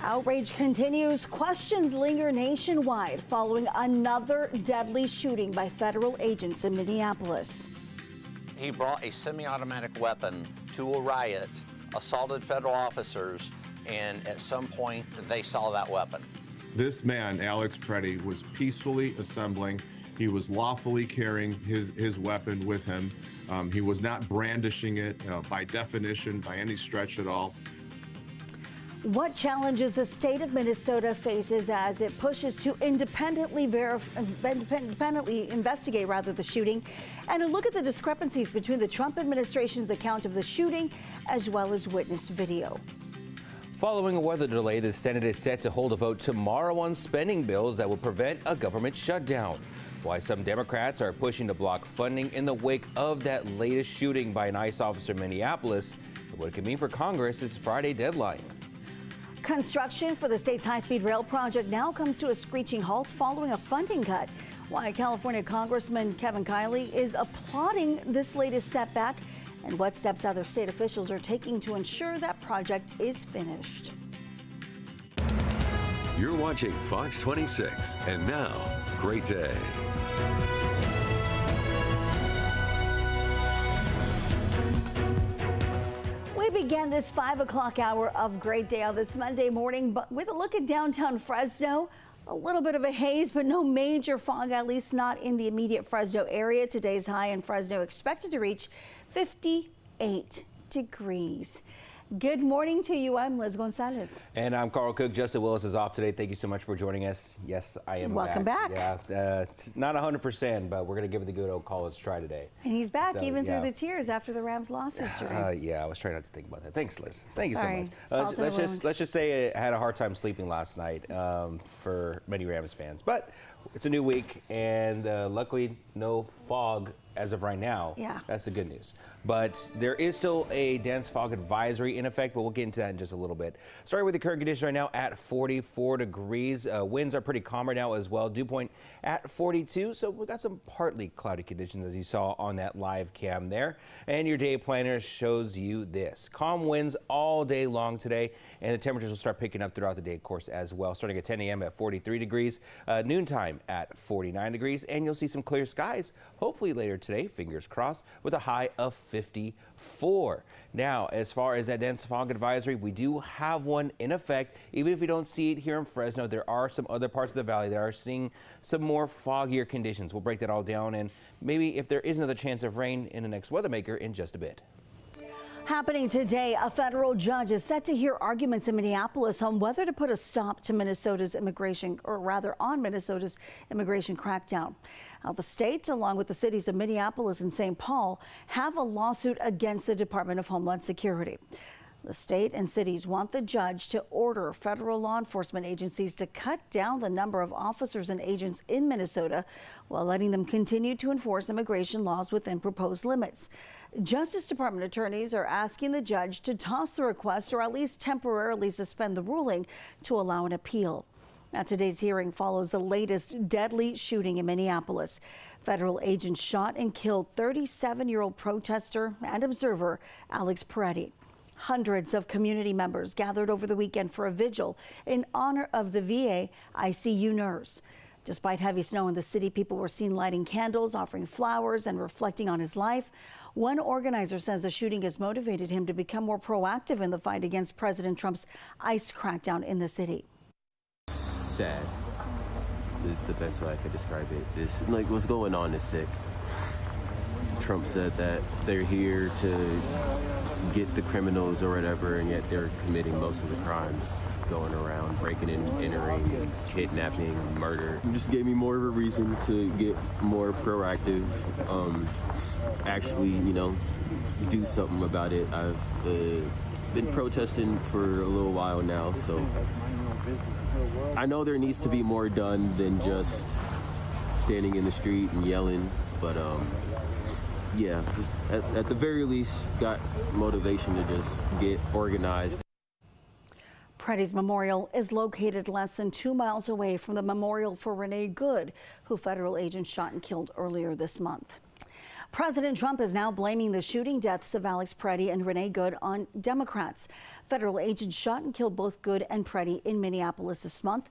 Outrage continues. Questions linger nationwide following another deadly shooting by federal agents in Minneapolis. He brought a semi-automatic weapon to a riot, assaulted federal officers, and at some point they saw that weapon. This man, Alex Petti, was peacefully assembling. He was lawfully carrying his weapon with him. He was not brandishing it by definition, by any stretch at all. What challenges the state of Minnesota faces as it pushes to independently investigate the shooting, and a look at the discrepancies between the Trump administration's account of the shooting as well as witness video. Following a weather delay, the Senate is set to hold a vote tomorrow on spending bills that will prevent a government shutdown. Why some Democrats are pushing to block funding in the wake of that latest shooting by an ICE officer in Minneapolis, and what it could mean for Congress is Friday deadline. Construction for the state's high-speed rail project now comes to a screeching halt following a funding cut. Why California Congressman Kevin Kiley is applauding this latest setback, and what steps other state officials are taking to ensure that project is finished. You're watching Fox 26, and now, great day. We began this 5 o'clock hour of Great Day on this Monday morning, but with a look at downtown Fresno. A little bit of a haze, but no major fog, at least not in the immediate Fresno area. Today's high in Fresno expected to reach 58 degrees. Good morning to you. I'm Liz Gonzalez. And I'm Carl Cook. Justin Willis is off today. Thank you so much for joining us. Yes, I am Welcome back. Yeah, it's not 100%, but we're going to give it the good old college try today. And he's back even through the tears after the Rams lost yesterday. Yeah, I was trying not to think about that. Thanks, Liz. Thank you Sorry. so much. Let's just say I had a hard time sleeping last night for many Rams fans. But it's a new week, and luckily no fog as of right now. Yeah. That's the good news. But there is still a dense fog advisory in effect, but we'll get into that in just a little bit. Starting with the current condition right now at 44 degrees. Winds are pretty calm right now as well. Dew point at 42, so we got some partly cloudy conditions as you saw on that live cam there. And your day planner shows you this. Calm winds all day long today, and the temperatures will start picking up throughout the day, of course, as well. Starting at 10 a.m. at 43 degrees, noontime at 49 degrees, and you'll see some clear skies, hopefully later today, fingers crossed, with a high of 54. Now, as far as that dense fog advisory, we do have one in effect. Even if we don't see it here in Fresno, there are some other parts of the valley that are seeing some more foggier conditions. We'll break that all down, and maybe if there is another chance of rain in the next weather maker in just a bit. Happening today, a federal judge is set to hear arguments in Minneapolis on whether to put a stop to Minnesota's immigration, or rather on Minnesota's immigration crackdown. Now, the state, along with the cities of Minneapolis and St. Paul, have a lawsuit against the Department of Homeland Security. The state and cities want the judge to order federal law enforcement agencies to cut down the number of officers and agents in Minnesota while letting them continue to enforce immigration laws within proposed limits. Justice Department attorneys are asking the judge to toss the request or at least temporarily suspend the ruling to allow an appeal. Now, today's hearing follows the latest deadly shooting in Minneapolis. Federal agents shot and killed 37-year-old protester and observer Alex Petti. Hundreds of community members gathered over the weekend for a vigil in honor of the VA ICU nurse. Despite heavy snow in the city, people were seen lighting candles, offering flowers, and reflecting on his life. One organizer says the shooting has motivated him to become more proactive in the fight against President Trump's ICE crackdown in the city. Sad is the best way I could describe it. This, like, what's going on is sick. Trump said that they're here to get the criminals or whatever, and yet they're committing most of the crimes, going around breaking and entering, kidnapping, murder. It just gave me more of a reason to get more proactive, actually, do something about it. I've been protesting for a little while now, so I know there needs to be more done than just standing in the street and yelling, but yeah, at the very least, got motivation to just get organized. Pretti's memorial is located less than 2 miles away from the memorial for Renee, who federal agents shot and killed earlier this month. President Trump is now blaming the shooting deaths of Alex Petti and Renee Good on Democrats. Federal agents shot and killed both Good and Pretti in Minneapolis this month.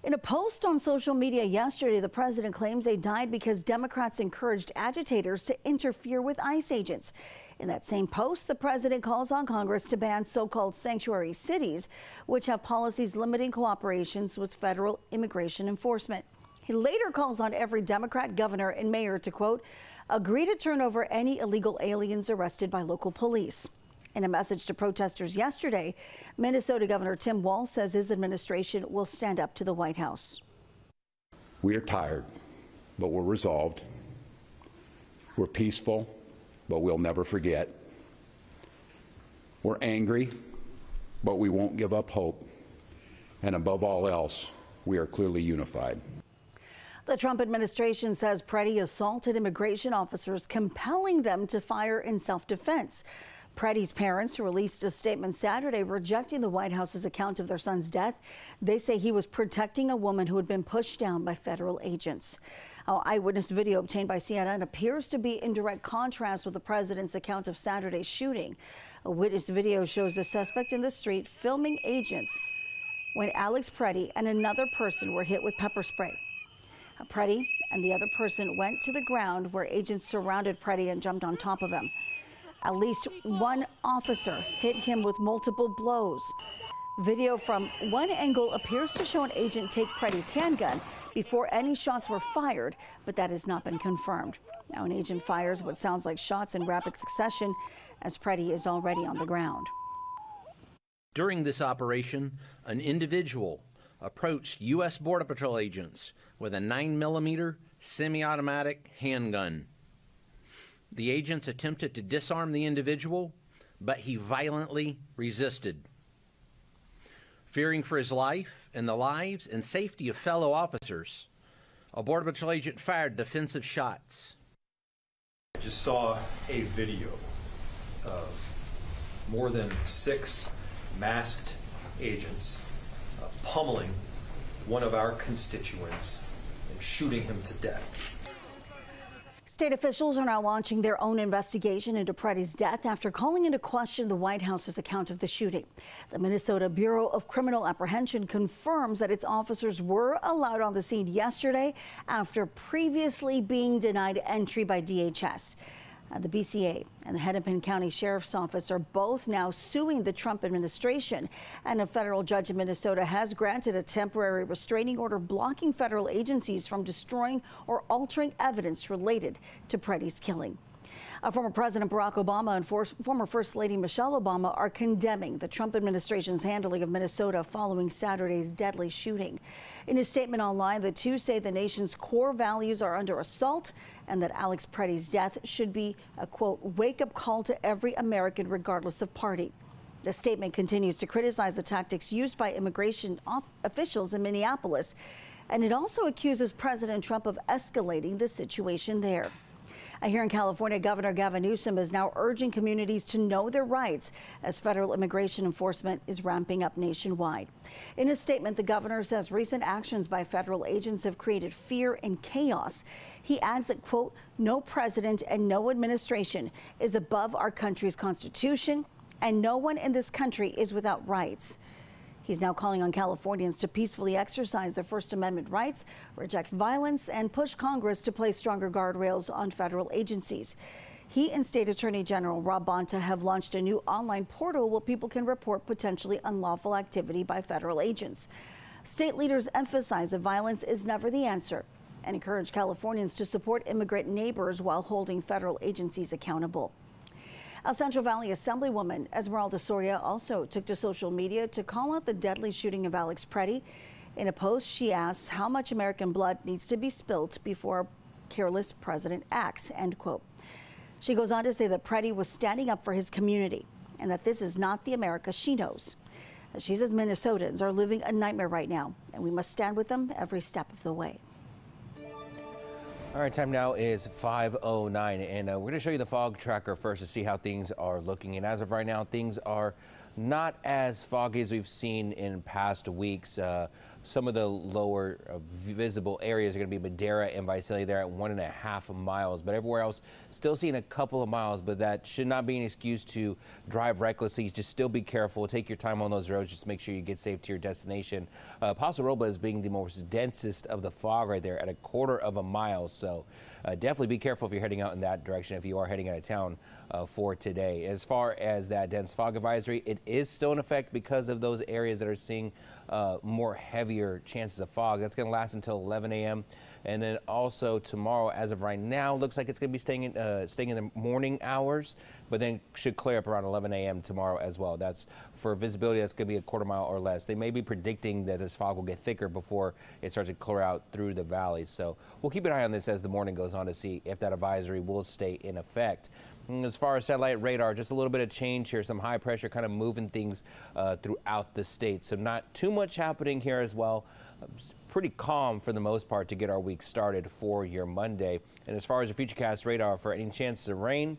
In a post on social media yesterday, the president claims they died because Democrats encouraged agitators to interfere with ICE agents. In that same post, the president calls on Congress to ban so-called sanctuary cities, which have policies limiting cooperations with federal immigration enforcement. He later calls on every Democrat governor and mayor to, quote, agree to turn over any illegal aliens arrested by local police. In a message to protesters yesterday, Minnesota Governor Tim Walz says his administration will stand up to the White House. We are tired, but we're resolved. We're peaceful, but we'll never forget. We're angry, but we won't give up hope. And above all else, we are clearly unified. The Trump administration says Petti assaulted immigration officers, compelling them to fire in self-defense. Pretti's parents released a statement Saturday rejecting the White House's account of their son's death. They say he was protecting a woman who had been pushed down by federal agents. Eyewitness video obtained by CNN appears to be in direct contrast with the president's account of Saturday's shooting. A witness video shows the suspect in the street filming agents when Alex Petti and another person were hit with pepper spray. Petti and the other person went to the ground where agents surrounded Petti and jumped on top of him. At least one officer hit him with multiple blows. Video from one angle appears to show an agent take Pretti's handgun before any shots were fired, but that has not been confirmed. Now an agent fires what sounds like shots in rapid succession as Petti is already on the ground. During this operation, an individual approached U.S. Border Patrol agents with a 9mm semi-automatic handgun. The agents attempted to disarm the individual, but he violently resisted. Fearing for his life and the lives and safety of fellow officers, a Border Patrol agent fired defensive shots. I just saw a video of more than 6 masked agents pummeling one of our constituents and shooting him to death. State officials are now launching their own investigation into Pretti's death after calling into question the White House's account of the shooting. The Minnesota Bureau of Criminal Apprehension confirms that its officers were allowed on the scene yesterday after previously being denied entry by DHS. The BCA and the Hennepin County Sheriff's Office are both now suing the Trump administration, and a federal judge in Minnesota has granted a temporary restraining order blocking federal agencies from destroying or altering evidence related to Pretti's killing. Former President Barack Obama and former First Lady Michelle Obama are condemning the Trump administration's handling of Minnesota following Saturday's deadly shooting. In a statement online, the two say the nation's core values are under assault and that Alex Pretti's death should be a, quote, wake-up call to every American regardless of party. The statement continues to criticize the tactics used by immigration officials in Minneapolis, and it also accuses President Trump of escalating the situation there. Here in California, Governor Gavin Newsom is now urging communities to know their rights as federal immigration enforcement is ramping up nationwide. In a statement, the governor says recent actions by federal agents have created fear and chaos. He adds that, quote, no president and no administration is above our country's constitution, and no one in this country is without rights. He's now calling on Californians to peacefully exercise their First Amendment rights, reject violence, and push Congress to place stronger guardrails on federal agencies. He and State Attorney General Rob Bonta have launched a new online portal where people can report potentially unlawful activity by federal agents. State leaders emphasize that violence is never the answer and encourage Californians to support immigrant neighbors while holding federal agencies accountable. A Central Valley Assemblywoman Esmeralda Soria also took to social media to call out the deadly shooting of Alex Petti. In a post, she asks how much American blood needs to be spilt before a careless president acts, end quote. She goes on to say that Petti was standing up for his community and that this is not the America she knows. She says Minnesotans are living a nightmare right now, and we must stand with them every step of the way. All right, time now is 5:09, and we're going to show you the fog tracker first to see how things are looking. And as of right now, things are not as foggy as we've seen in past weeks. Some of the lower visible areas are going to be Madera and Visalia there at 1.5 miles, but everywhere else still seeing a couple of miles, but that should not be an excuse to drive recklessly. Just still be careful. Take your time on those roads. Just make sure you get safe to your destination. Paso Robles being the most densest of the fog right there at 1/4 mile. So definitely be careful if you're heading out in that direction, if you are heading out of town for today. As far as that dense fog advisory, it is still in effect because of those areas that are seeing more heavier chances of fog. That's going to last until 11 a.m. And then also tomorrow, as of right now, looks like it's going to be staying in the morning hours, but then should clear up around 11 a.m. tomorrow as well. That's for visibility. That's going to be 1/4 mile or less. They may be predicting that this fog will get thicker before it starts to clear out through the valley. So we'll keep an eye on this as the morning goes on to see if that advisory will stay in effect. And as far as satellite radar, just a little bit of change here. Some high pressure kind of moving things throughout the state. So not too much happening here as well. Pretty calm for the most part to get our week started for your Monday. And as far as your Futurecast radar for any chances of rain,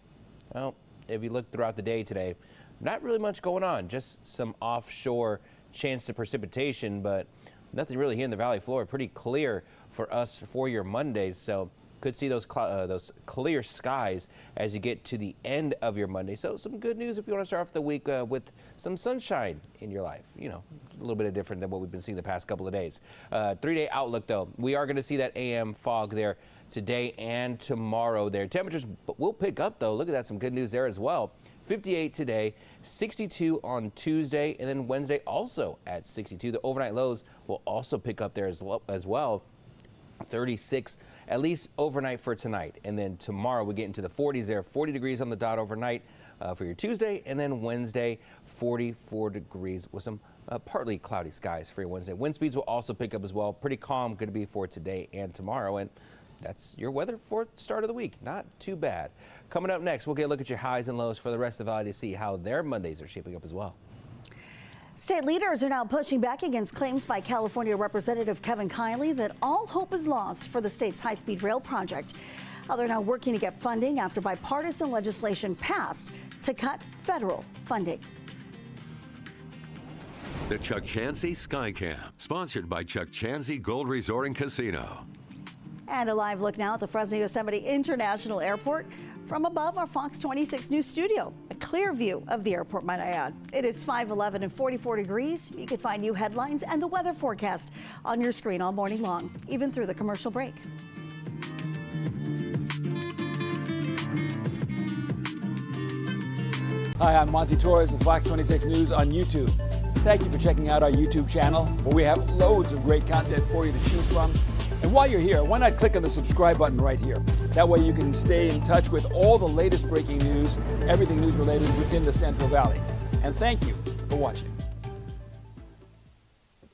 well, if you look throughout the day today, not really much going on. Just some offshore chance of precipitation, but nothing really here in the valley floor. Pretty clear for us for your Monday. So could see those clear skies as you get to the end of your Monday. So some good news if you want to start off the week with some sunshine in your life. You know, a little bit different than what we've been seeing the past couple of days. 3-day outlook, though. We are going to see that AM fog there today and tomorrow there. Temperatures will pick up, though. Look at that. Some good news there as well. 58 today, 62 on Tuesday, and then Wednesday also at 62. The overnight lows will also pick up there as well. 36 at least overnight for tonight, and then tomorrow we get into the 40s there. 40 degrees on the dot overnight for your Tuesday, and then Wednesday 44 degrees with some partly cloudy skies for your Wednesday. Wind speeds will also pick up as well. Pretty calm going to be for today and tomorrow, and that's your weather for the start of the week. Not too bad. Coming up next, we'll get a look at your highs and lows for the rest of the valley to see how their Mondays are shaping up as well. State leaders are now pushing back against claims by California Representative Kevin Kiley that all hope is lost for the state's high-speed rail project. They're now working to get funding after bipartisan legislation passed to cut federal funding. The Chuck Chansey Skycam, sponsored by Chuck Chansey Gold Resort and Casino. And a live look now at the Fresno Yosemite International Airport from above our Fox 26 News studio. A clear view of the airport, might I add. It is 5:11 and 44 degrees. You can find new headlines and the weather forecast on your screen all morning long, even through the commercial break. Hi, I'm Monty Torres of Fox 26 News on YouTube. Thank you for checking out our YouTube channel, where we have loads of great content for you to choose from. And while you're here, why not click on the subscribe button right here? That way you can stay in touch with all the latest breaking news, everything news related within the Central Valley. And thank you for watching.